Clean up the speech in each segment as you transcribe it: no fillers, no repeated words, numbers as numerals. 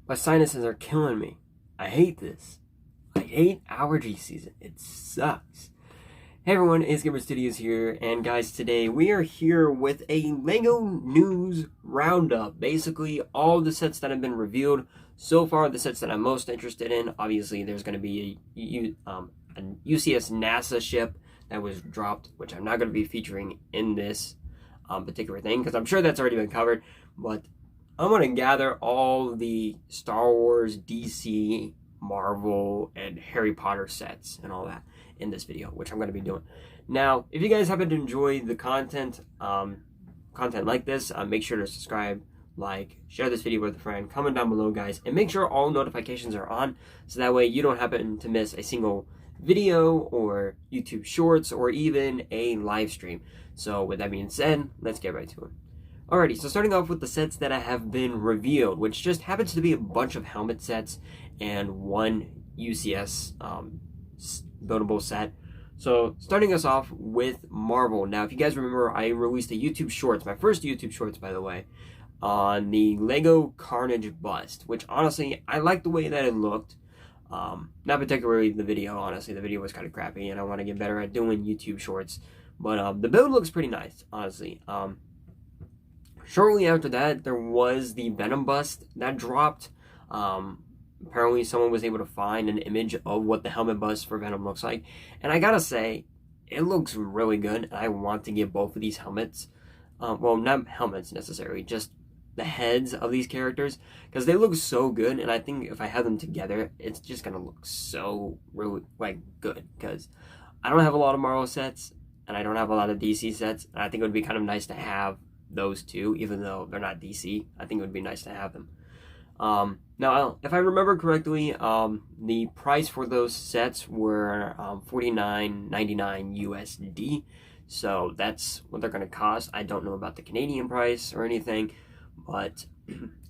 My sinuses are killing me. I hate this. I hate allergy season. It sucks. Hey everyone, it's Gamer Studios here, and guys, today we are here with a LEGO news roundup. Basically, all the sets that have been revealed so far, the sets that I'm most interested in. Obviously, there's going to be a UCS NASA ship that was dropped, which I'm not going to be featuring in this particular thing, because I'm sure that's already been covered, but I'm going to gather all the Star Wars, DC, Marvel, and Harry Potter sets and all that in this video, which I'm going to be doing. Now, if you guys happen to enjoy the content like this, make sure to subscribe, like, share this video with a friend, comment down below, guys, and make sure all notifications are on, so that way you don't happen to miss a single video or YouTube shorts or even a live stream. So with that being said, let's get right to it. Alrighty, so starting off with the sets that have been revealed, which just happens to be a bunch of helmet sets and one UCS buildable set. So starting us off with Marvel. Now, if you guys remember, I released a YouTube Shorts, my first YouTube Shorts, by the way, on the LEGO Carnage bust, which honestly, I liked the way that it looked. Not particularly the video, honestly. The video was kind of crappy, and I want to get better at doing YouTube Shorts. But the build looks pretty nice, honestly. Shortly after that, there was the Venom Bust that dropped. Apparently, someone was able to find an image of what the helmet bust for Venom looks like. And I gotta say, it looks really good. And I want to get both of these helmets. Well, not helmets necessarily, just the heads of these characters. Because they look so good. And I think if I have them together, it's just gonna look so really, good. Because I don't have a lot of Marvel sets. And I don't have a lot of DC sets. And I think it would be kind of nice to have those two, even though they're not DC. I think it would be nice to have them. Now, if I remember correctly, the price for those sets were $49.99 USD. So that's what they're going to cost. I don't know about the Canadian price or anything, but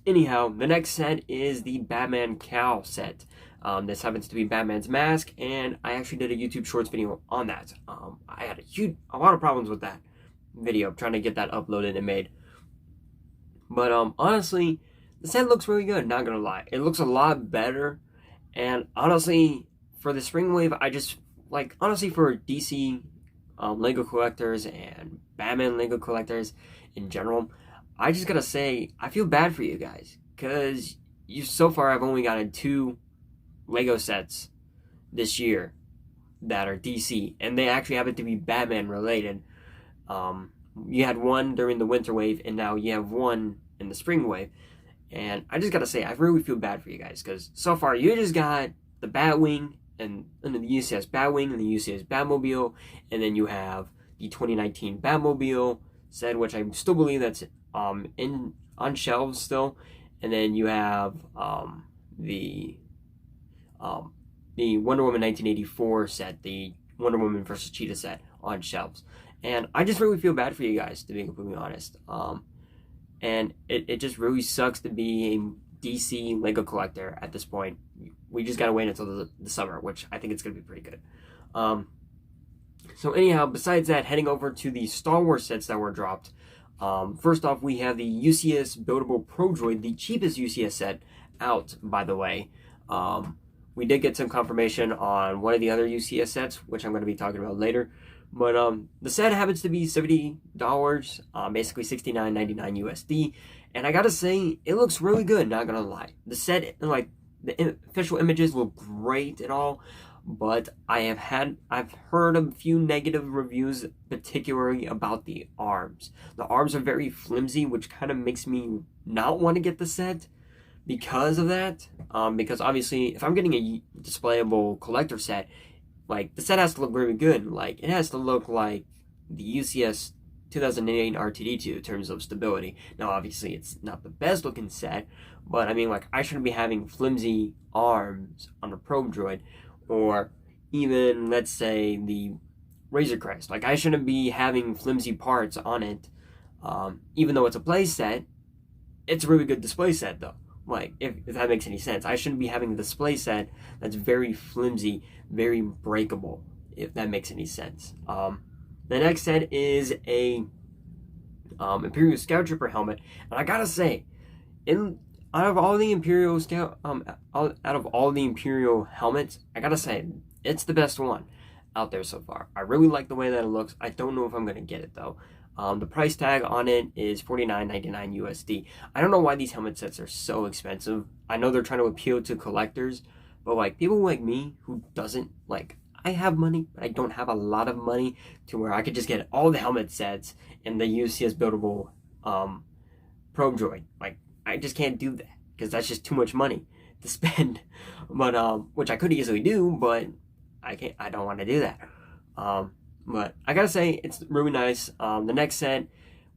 anyhow, the next set is the Batman Cowl set. This happens to be Batman's mask, and I actually did a YouTube Shorts video on that. I had a lot of problems with that video, trying to get that uploaded and made. But honestly, the set looks really good, not gonna lie. It looks a lot better, and honestly, for the Spring Wave, I just, honestly, for DC LEGO collectors and Batman LEGO collectors in general, I just gotta say, I feel bad for you guys, because so far I've only gotten 2 LEGO sets this year that are DC, and they actually happen to be Batman related. You had one during the Winter Wave, and now you have one in the Spring Wave. And I just gotta say, I really feel bad for you guys, because so far you just got the Batwing, and the UCS Batwing, and the UCS Batmobile, and then you have the 2019 Batmobile set, which I still believe that's on shelves still, and then you have the Wonder Woman 1984 set, the Wonder Woman vs. Cheetah set on shelves. And I just really feel bad for you guys, to be completely honest. And it just really sucks to be a DC LEGO collector at this point. We just gotta wait until the summer, which I think it's gonna be pretty good. So anyhow, besides that, heading over to the Star Wars sets that were dropped. First off, we have the UCS Buildable Probe Droid, the cheapest UCS set out, by the way. We did get some confirmation on one of the other UCS sets, which I'm going to be talking about later. But the set happens to be $70, basically $69.99 USD. And I gotta say, it looks really good, not gonna lie. The set, the official images look great and all, but I've heard a few negative reviews, particularly about the arms. The arms are very flimsy, which kind of makes me not want to get the set because of that. Because obviously, if I'm getting a displayable collector set, the set has to look really good. It has to look like the UCS 2008 R2D2 in terms of stability. Now, obviously, it's not the best looking set, but I mean, I shouldn't be having flimsy arms on a Probe Droid, or even, let's say, the Razor Crest. I shouldn't be having flimsy parts on it, even though it's a play set. It's a really good display set, though. If that makes any sense. I shouldn't be having a display set that's very flimsy, very breakable, if that makes any sense. The next set is a Imperial Scout Trooper helmet, and I gotta say, out of all the Imperial Scout, out of all the Imperial helmets, I gotta say, it's the best one out there so far. I really like the way that it looks. I don't know if I'm gonna get it though. The price tag on it is $49.99 USD. I don't know why these helmet sets are so expensive. I know they're trying to appeal to collectors, but like people like me who doesn't like, I have money, but I don't have a lot of money to where I could just get all the helmet sets and the UCS buildable Probe Droid. Like, I just can't do that because that's just too much money to spend. But which I could easily do, but I can't. I don't want to do that. But I gotta say, it's really nice. The next set,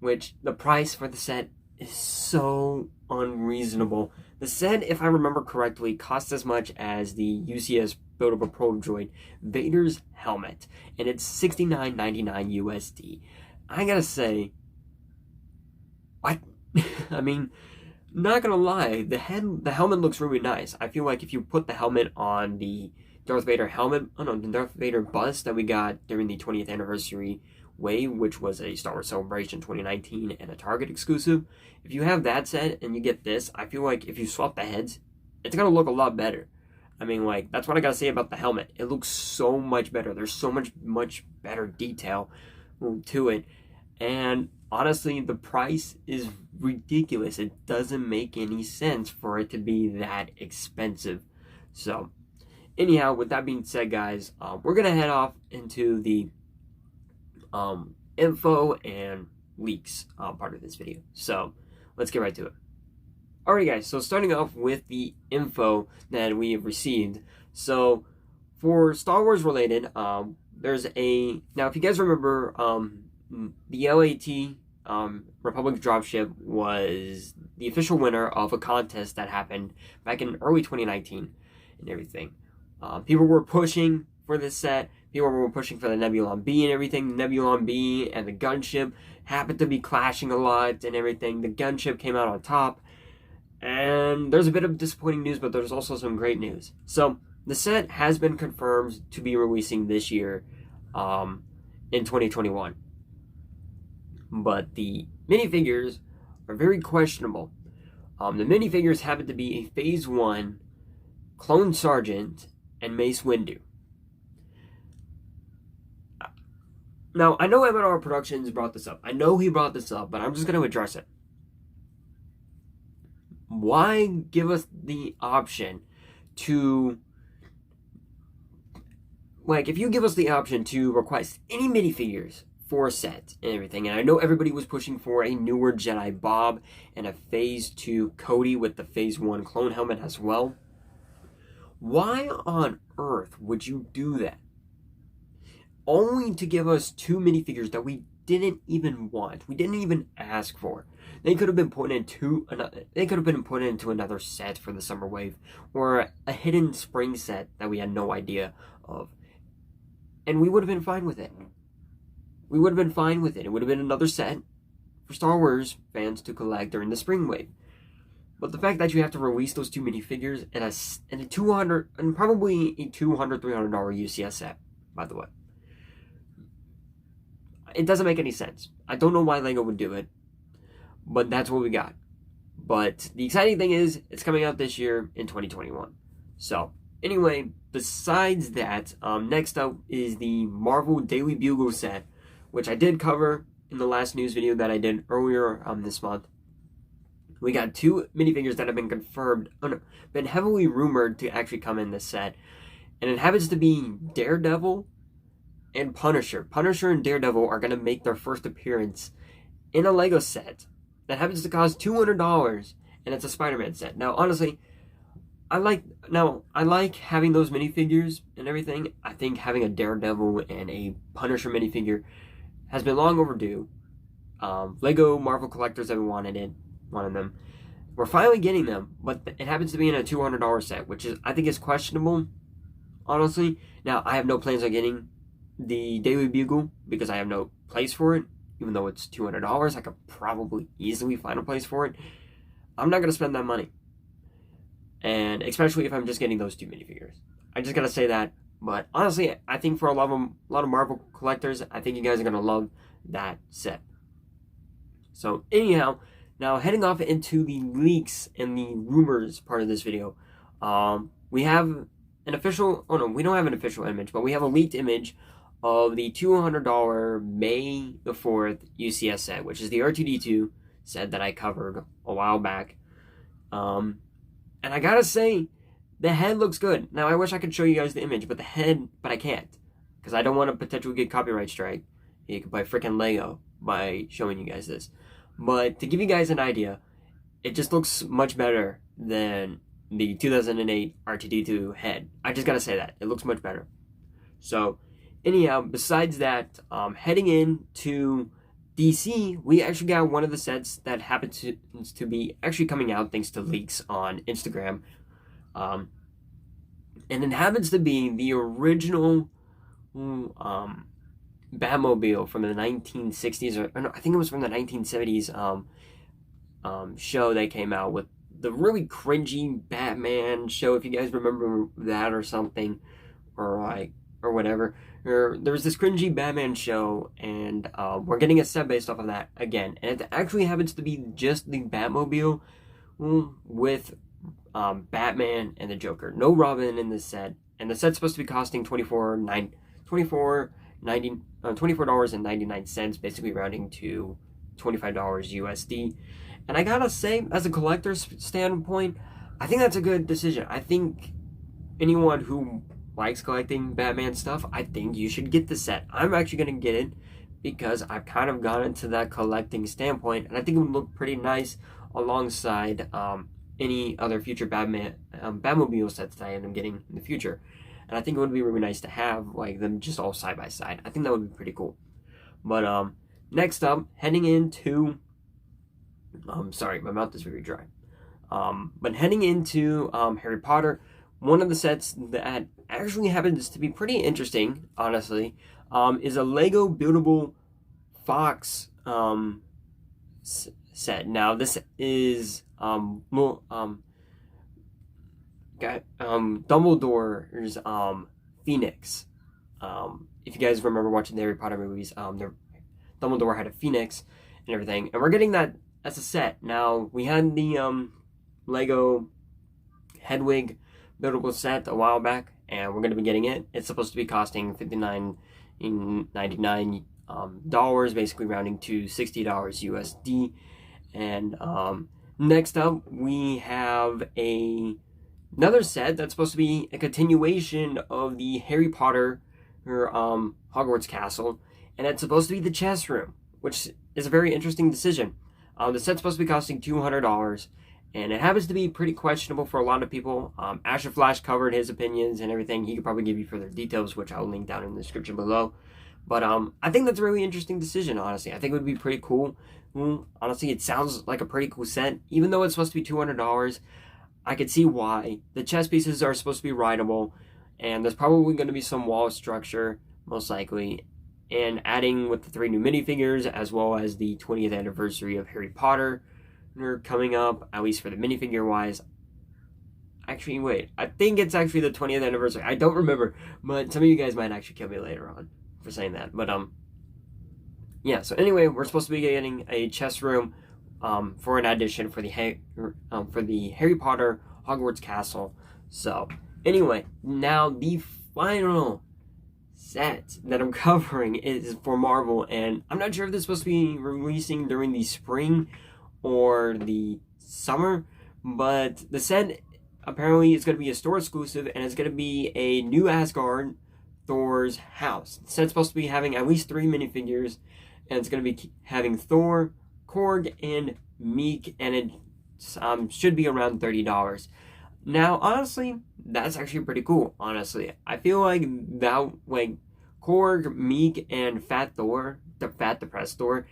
which the price for the set is so unreasonable. The set, if I remember correctly, costs as much as the UCS buildable Probe Droid Vader's Helmet, and it's $69.99 USD. I gotta say, what? I mean, not gonna lie, the helmet looks really nice. I feel like if you put the helmet on the Darth Vader Helmet, the Darth Vader Bust that we got during the 20th anniversary wave, which was a Star Wars Celebration 2019 and a Target exclusive. If you have that set and you get this, I feel like if you swap the heads, it's gonna look a lot better. I mean, like, that's what I gotta say about the helmet. It looks so much better. There's so much better detail to it. And honestly, the price is ridiculous. It doesn't make any sense for it to be that expensive. So, anyhow, with that being said, guys, we're going to head off into the info and leaks part of this video. So, let's get right to it. Alright, guys, so starting off with the info that we have received. So, for Star Wars related, there's a... Now, if you guys remember, the LAT Republic Dropship was the official winner of a contest that happened back in early 2019 and everything. People were pushing for this set. People were pushing for the Nebulon B and everything. The Nebulon B and the gunship happened to be clashing a lot and everything. The gunship came out on top. And there's a bit of disappointing news, but there's also some great news. So, the set has been confirmed to be releasing this year in 2021. But the minifigures are very questionable. The minifigures happen to be a Phase 1 Clone Sergeant and Mace Windu. Now, I know MNR Productions brought this up. I know he brought this up, but I'm just going to address it. Why give us the option to... Like, if you give us the option to request any minifigures for a set and everything, and I know everybody was pushing for a newer Jedi Bob and a Phase 2 Cody with the Phase 1 clone helmet as well. Why on earth would you do that? Only to give us two minifigures that we didn't even want. We didn't even ask for. They could have been put into another set for the summer wave, or a hidden spring set that we had no idea of. And we would have been fine with it. We would have been fine with it. It would have been another set for Star Wars fans to collect during the spring wave. But the fact that you have to release those two minifigures and a $200 and probably a $200-$300 UCS set, by the way, it doesn't make any sense. I don't know why LEGO would do it, but that's what we got. But the exciting thing is, it's coming out this year in 2021. So, anyway, besides that, next up is the Marvel Daily Bugle set, which I did cover in the last news video that I did earlier this month. We got two minifigures that have been confirmed, been heavily rumored to actually come in this set. And it happens to be Daredevil and Punisher. Punisher and Daredevil are going to make their first appearance in a LEGO set that happens to cost $200, and it's a Spider-Man set. Now, honestly, I like having those minifigures and everything. I think having a Daredevil and a Punisher minifigure has been long overdue. LEGO Marvel collectors have wanted them. We're finally getting them, but it happens to be in a $200 set, which I think is questionable, honestly. Now, I have no plans on getting the Daily Bugle because I have no place for it. Even though it's $200, I could probably easily find a place for it. I'm not going to spend that money. And especially if I'm just getting those two minifigures. I just got to say that. But honestly, I think for a lot of Marvel collectors, I think you guys are going to love that set. So anyhow, Now, heading off into the leaks and the rumors part of this video, we have an official, oh no, we don't have an official image, but we have a leaked image of the $200 May the 4th UCS set, which is the R2-D2 set that I covered a while back. And I gotta say, the head looks good. Now, I wish I could show you guys the image, but I can't, because I don't want to potentially get copyright strike. You can buy freaking Lego by showing you guys this. But to give you guys an idea, it just looks much better than the 2008 R2-D2 head. I just gotta say that. It looks much better. So, anyhow, besides that, heading into DC, we actually got one of the sets that happens to be actually coming out thanks to leaks on Instagram. And it happens to be the original Batmobile from the 1960s, or no, I think it was from the 1970s show they came out with, the really cringy Batman show, if you guys remember that or something, or whatever. There was this cringy Batman show, and we're getting a set based off of that again, and it actually happens to be just the Batmobile with Batman and the Joker. No Robin in this set, and the set's supposed to be costing $24.99, basically rounding to $25 USD. And I gotta say, as a collector's standpoint, I think that's a good decision. I think anyone who likes collecting Batman stuff, I think you should get the set. I'm actually gonna get it because I've kind of gone into that collecting standpoint, and I think it would look pretty nice alongside any other future Batmobile sets that I end up getting in the future. And I think it would be really nice to have like them just all side by side. I think that would be pretty cool. But next up, heading into sorry, my mouth is very dry. But heading into Harry Potter, one of the sets that actually happens to be pretty interesting, honestly, is a Lego buildable Fawkes set. Now this is Dumbledore's Phoenix. If you guys remember watching the Harry Potter movies, Dumbledore had a phoenix and everything, and we're getting that as a set. Now, we had the Lego Hedwig buildable set a while back, and we're going to be getting it. It's supposed to be costing $59.99, basically rounding to $60 USD. And next up, we have another set that's supposed to be a continuation of the Harry Potter Hogwarts Castle, and it's supposed to be the chess room, which is a very interesting decision. The set's supposed to be costing $200, and it happens to be pretty questionable for a lot of people. Asher Flash covered his opinions and everything. He could probably give you further details, which I'll link down in the description below. But I think that's a really interesting decision, honestly. I think it would be pretty cool. Honestly, it sounds like a pretty cool set. Even though it's supposed to be $200, I could see why. The chess pieces are supposed to be rideable, and there's probably going to be some wall structure, most likely. And adding with the 3 new minifigures, as well as the 20th anniversary of Harry Potter coming up, at least for the minifigure wise. Actually, wait, I think it's actually the 20th anniversary. I don't remember, but some of you guys might actually kill me later on for saying that. But yeah. So anyway, we're supposed to be getting a chess room for an addition for the Harry Potter Hogwarts Castle. So anyway, now the final set that I'm covering is for Marvel, and I'm not sure if this is supposed to be releasing during the spring or the summer, but the set apparently is going to be a store exclusive, and it's going to be a new Asgard Thor's House. The set's supposed to be having at least 3 minifigures, and it's going to be having Thor, Korg, and Miek, and it should be around $30. Now, honestly, that's actually pretty cool, honestly. I feel like that, like, Korg, Miek, and Fat Thor, the Fat Depressed Thor,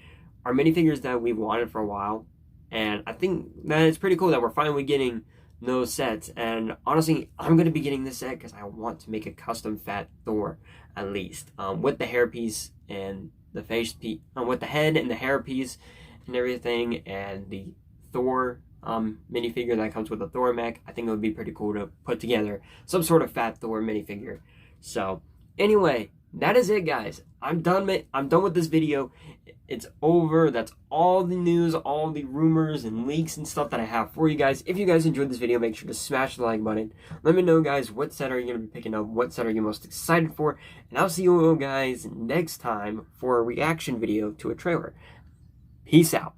are minifigures that we've wanted for a while. And I think that it's pretty cool that we're finally getting those sets. And honestly, I'm going to be getting this set because I want to make a custom Fat Thor, at least. With the hairpiece and the face piece, with the head and the hairpiece and everything, and the Thor minifigure that comes with a Thor mech. I think it would be pretty cool to put together some sort of Fat Thor minifigure. So anyway, that is it, guys. I'm done with this video. It's over. That's all the news, all the rumors and leaks and stuff that I have for you guys. If you guys enjoyed this video, make sure to smash the like button. Let me know, guys, what set are you going to be picking up? What set are you most excited for? And I'll see you all guys next time for a reaction video to a trailer. Peace out.